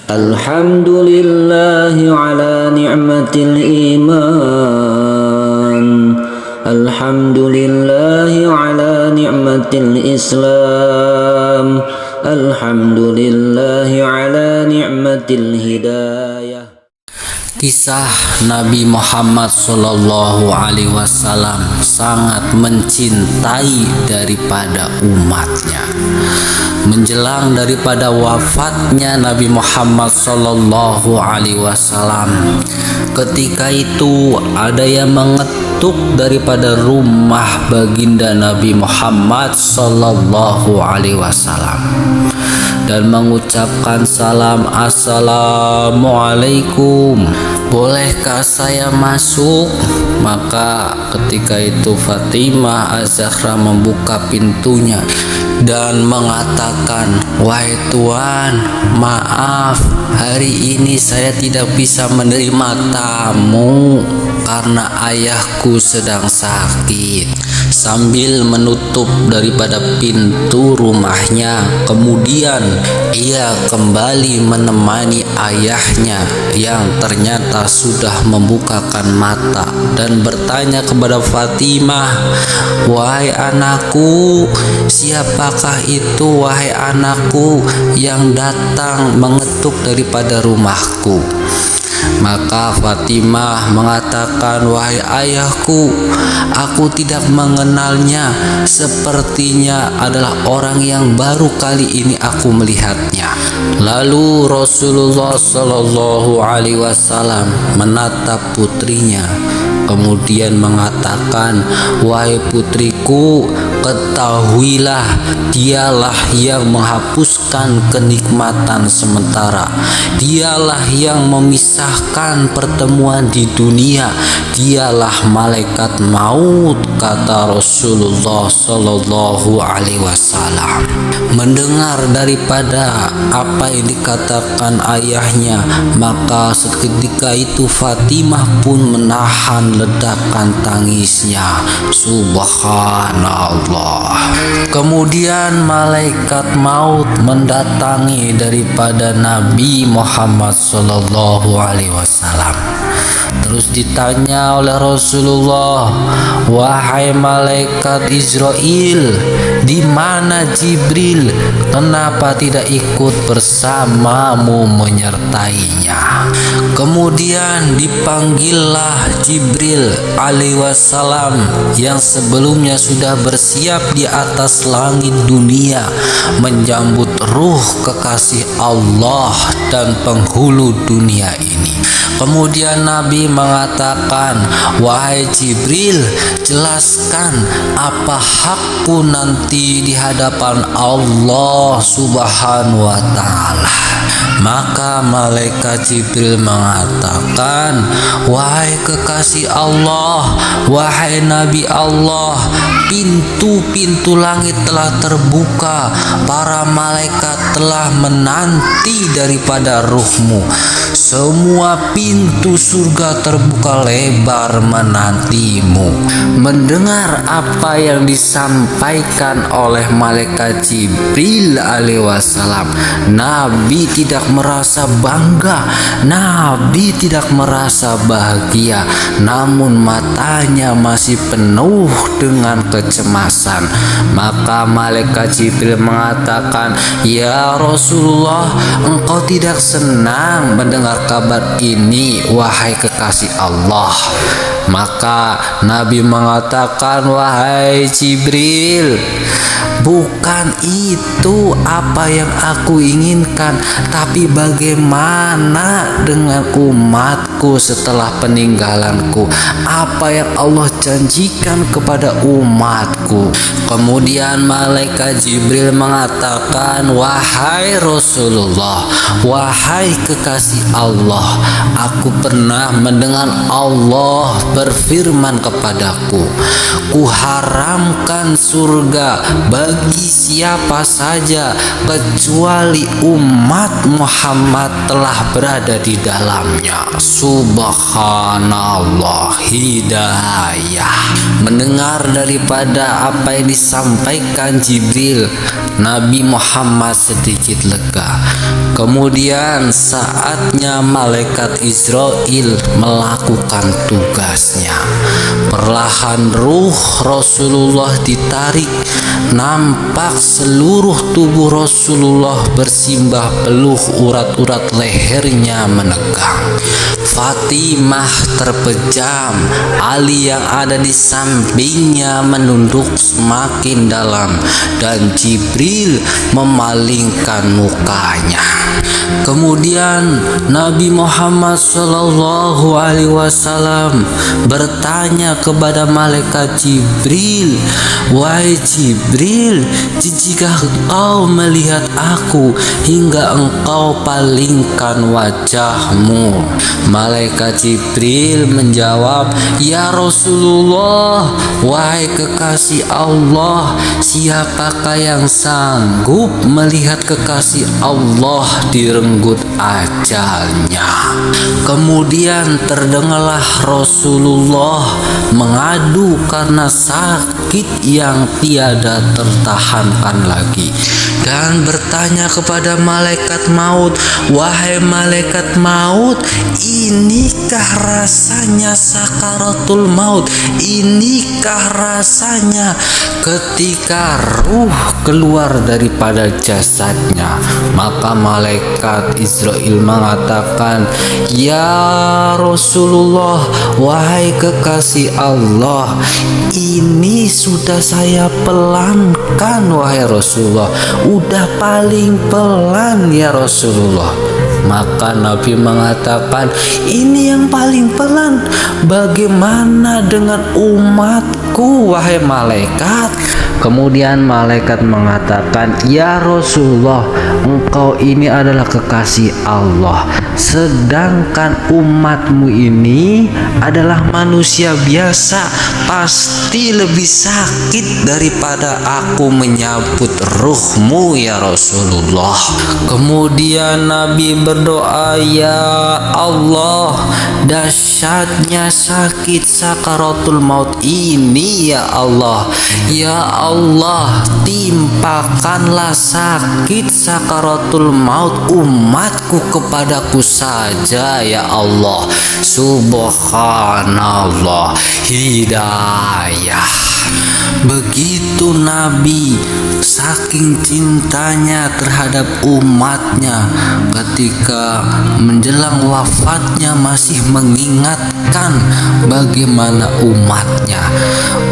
Alhamdulillahi ala ni'matil iman. Alhamdulillahi ala ni'matil Islam. Alhamdulillahi ala ni'matil hidayah. Kisah Nabi Muhammad Sallallahu Alaihi Wasallam sangat mencintai daripada umatnya. Menjelang daripada wafatnya Nabi Muhammad Sallallahu Alaihi Wasallam, ketika itu ada yang mengetuk daripada rumah baginda Nabi Muhammad Sallallahu Alaihi Wasallam dan mengucapkan salam, "Assalamualaikum, bolehkah saya masuk?" Maka ketika itu Fatimah Az-Zahra membuka pintunya dan mengatakan, "Wahai Tuan, maaf, hari ini saya tidak bisa menerima tamu karena ayahku sedang sakit." Sambil menutup daripada pintu rumahnya, kemudian ia kembali menemani ayahnya yang ternyata sudah membukakan mata dan bertanya kepada Fatimah, "Wahai anakku, siapakah itu wahai anakku yang datang mengetuk daripada rumahku?" Maka Fatimah mengatakan, "Wahai ayahku, aku tidak mengenalnya. Sepertinya adalah orang yang baru kali ini aku melihatnya." Lalu Rasulullah Shallallahu Alaihi Wasallam menatap putrinya, kemudian mengatakan, "Wahai putriku, ketahuilah dialah yang menghapuskan kenikmatan sementara, dialah yang memisahkan pertemuan di dunia, dialah malaikat maut," kata Rasulullah Sallallahu Alaihi Wasallam. Mendengar daripada apa yang dikatakan ayahnya, maka seketika itu Fatimah pun menahan ledakan tangisnya. Subhanallah. Kemudian malaikat maut mendatangi daripada Nabi Muhammad Sallallahu Alaihi Wasallam. Terus ditanya oleh Rasulullah, "Wahai malaikat Israel, di mana Jibril? Kenapa tidak ikut bersamamu menyertainya?" Kemudian dipanggillah Jibril alaihi wasallam yang sebelumnya sudah bersiap di atas langit dunia menyambut ruh kekasih Allah dan penghulu dunia ini. Kemudian Nabi mengatakan, "Wahai Jibril, jelaskan apa hakku nanti di hadapan Allah Subhanahu wa Ta'ala." Maka malaikat Jibril mengatakan, "Wahai kekasih Allah, wahai Nabi Allah, pintu-pintu langit telah terbuka, para malaikat telah menanti daripada ruhmu. Semua pintu surga terbuka lebar menantimu." Mendengar apa yang disampaikan oleh malaikat Jibril alaihi wasallam, Nabi tidak merasa bangga, Nabi tidak merasa bahagia, namun matanya masih penuh dengan kecemasan. Maka malaikat Jibril mengatakan, "Ya Rasulullah, engkau tidak senang mendengar kabar ini, wahai kekasih Allah." Maka Nabi mengatakan, "Wahai Jibril, bukan itu apa yang aku inginkan, tapi bagaimana dengan umatku setelah peninggalanku? Apa yang Allah janjikan kepada umatku?" Kemudian malaikat Jibril mengatakan, "Wahai Rasulullah, wahai kekasih Allah, aku pernah mendengar Allah berfirman kepadaku, kuharamkan surga bagi siapa saja kecuali umat Muhammad telah berada di dalamnya." Subhanallah, hidayah. Mendengar daripada apa yang disampaikan Jibril, Nabi Muhammad sedikit lega. Kemudian saatnya malaikat Israel melakukan tugasnya. Perlahan ruh Rasulullah ditarik. Nampak seluruh tubuh Rasulullah bersimbah peluh, urat-urat lehernya menegang. Fatimah terpejam. Ali yang ada di sampingnya menunduk semakin dalam, dan Jibril memalingkan mukanya. Kemudian Nabi Muhammad SAW bertanya kepada malaikat Jibril, "Wahai Jibril, jika engkau melihat aku hingga engkau palingkan wajahmu?" Malaikat Jibril menjawab, "Ya Rasulullah, wahai kekasih Allah, siapakah yang sanggup melihat kekasih Allah direnggut ajalnya?" Kemudian terdengarlah Rasulullah mengadu karena sakit yang tiada tertahankan lagi, dan bertanya kepada malaikat maut, "Wahai malaikat maut, inikah rasanya sakaratul maut? Inikah rasanya ketika ruh keluar daripada jasadnya?" Maka malaikat Israel mengatakan, "Ya Rasulullah, wahai kekasih Allah, ini sudah saya pelankan wahai Rasulullah, udah paling pelan ya Rasulullah." Maka Nabi mengatakan, "Ini yang paling pelan, bagaimana dengan umatku wahai malaikat?" Kemudian malaikat mengatakan, "Ya Rasulullah, engkau ini adalah kekasih Allah, sedangkan umatmu ini adalah manusia biasa, pasti lebih sakit daripada aku menyambut ruhmu ya Rasulullah." Kemudian Nabi berdoa, "Ya Allah, dahsyatnya sakit sakaratul maut ini ya Allah. Ya Allah, timpakanlah sakit sakaratul maut umatku kepadaku saja ya Allah." Subhanallah, hidayah. Begitu Nabi saking cintanya terhadap umatnya, ketika menjelang wafatnya masih mengingatkan bagaimana umatnya,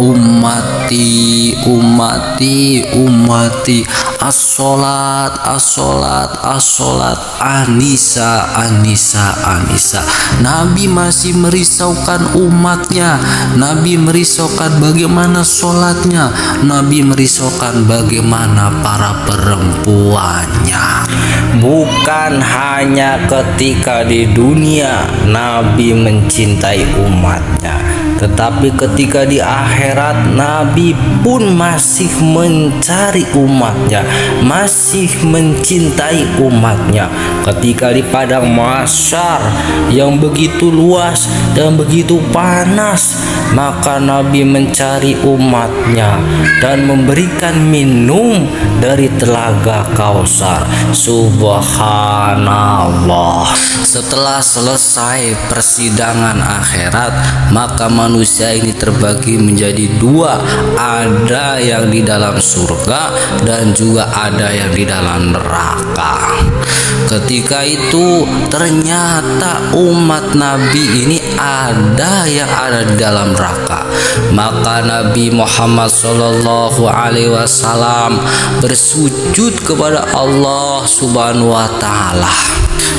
"Ummati, ummati, ummati, as-sholat, as-sholat, as-sholat, anisa, anisa, anisa." Nabi masih merisaukan umatnya. Nabi merisaukan bagaimana sholatnya. Nabi merisaukan bagaimana para perempuannya. Bukan hanya ketika di dunia Nabi mencintai umatnya, tetapi ketika di akhirat Nabi pun masih mencari umatnya, masih mencintai umatnya. Ketika di padang mahsyar yang begitu luas dan begitu panas, maka Nabi mencari umatnya dan memberikan minum dari telaga Kausar. Subhanallah. Setelah selesai persidangan akhirat, maka manusia ini terbagi menjadi dua, ada yang di dalam surga dan juga ada yang di dalam neraka. Ketika itu ternyata umat Nabi ini ada yang ada di dalam neraka. Maka Nabi Muhammad SAW bersujud kepada Allah Subhanahu wa Ta'ala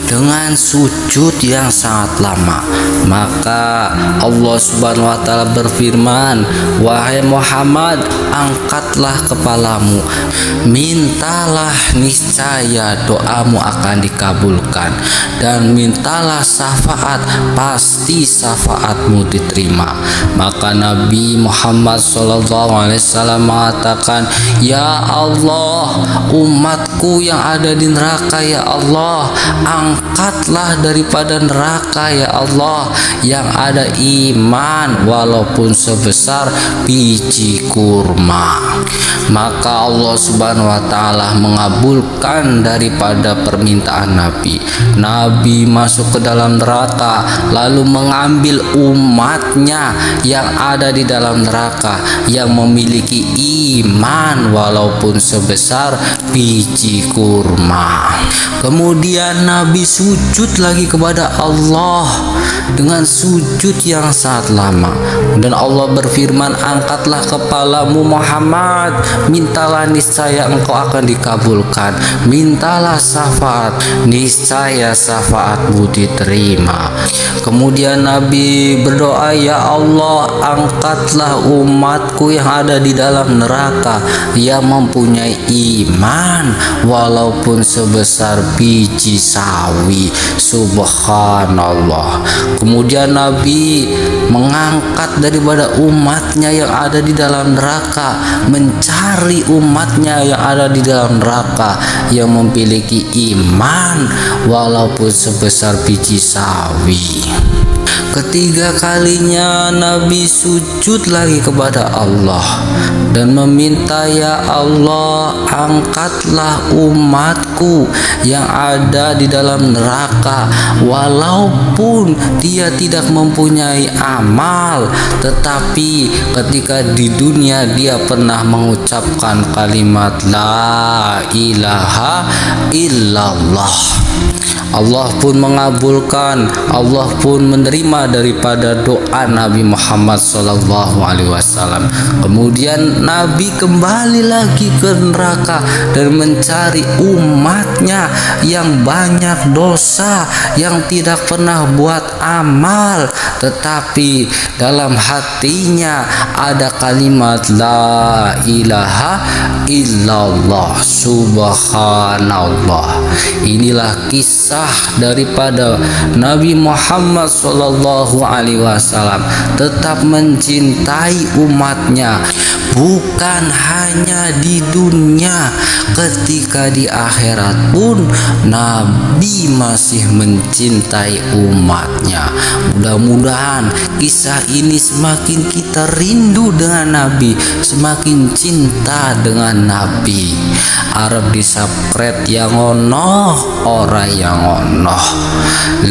dengan sujud yang sangat lama. Maka Allah Subhanahu wa taala berfirman, "Wahai Muhammad, angkatlah kepalamu, mintalah niscaya doamu akan dikabulkan, dan mintalah syafaat, pasti syafaatmu diterima." Maka Nabi Muhammad SAW mengatakan, "Ya Allah, umatku yang ada di neraka ya Allah, angkatlah daripada neraka ya Allah, yang ada iman walaupun sebesar biji kurma." Maka Allah Subhanahu wa taala mengabulkan daripada permintaan Nabi. Nabi masuk ke dalam neraka, lalu mengambil umatnya yang ada di dalam neraka yang memiliki iman walaupun sebesar biji kurma. Kemudian Nabi sujud lagi kepada Allah dengan sujud yang sangat lama, dan Allah berfirman, "Angkatlah kepalamu Muhammad, mintalah niscaya engkau akan dikabulkan, mintalah syafaat, niscaya syafaatmu diterima." Kemudian Nabi berdoa, "Ya Allah, angkatlah umatku yang ada di dalam neraka yang mempunyai iman walaupun sebesar biji sawi." Subhanallah. Kemudian Nabi mengangkat daripada umatnya yang ada di dalam neraka, mencari umatnya yang ada di dalam neraka yang memiliki iman walaupun sebesar biji sawi. Ketiga kalinya Nabi sujud lagi kepada Allah dan meminta, "Ya Allah, angkatlah umatku yang ada di dalam neraka walaupun dia tidak mempunyai amal, tetapi ketika di dunia dia pernah mengucapkan kalimat la ilaha illallah." Allah pun mengabulkan, Allah pun menerima daripada doa Nabi Muhammad SAW. Kemudian Nabi kembali lagi ke neraka dan mencari umatnya yang banyak dosa, yang tidak pernah buat amal, tetapi dalam hatinya ada kalimat la ilaha illallah. Subhanallah. Inilah kisah daripada Nabi Muhammad SAW, tetap mencintai umatnya, bukan hanya di dunia, ketika di akhirat pun Nabi masih mencintai umatnya. Mudah-mudahan kisah ini semakin kita rindu dengan Nabi, semakin cinta dengan Nabi. Arab disapret yang ono, orang yang ono.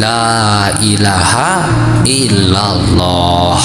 La ilaha illallah.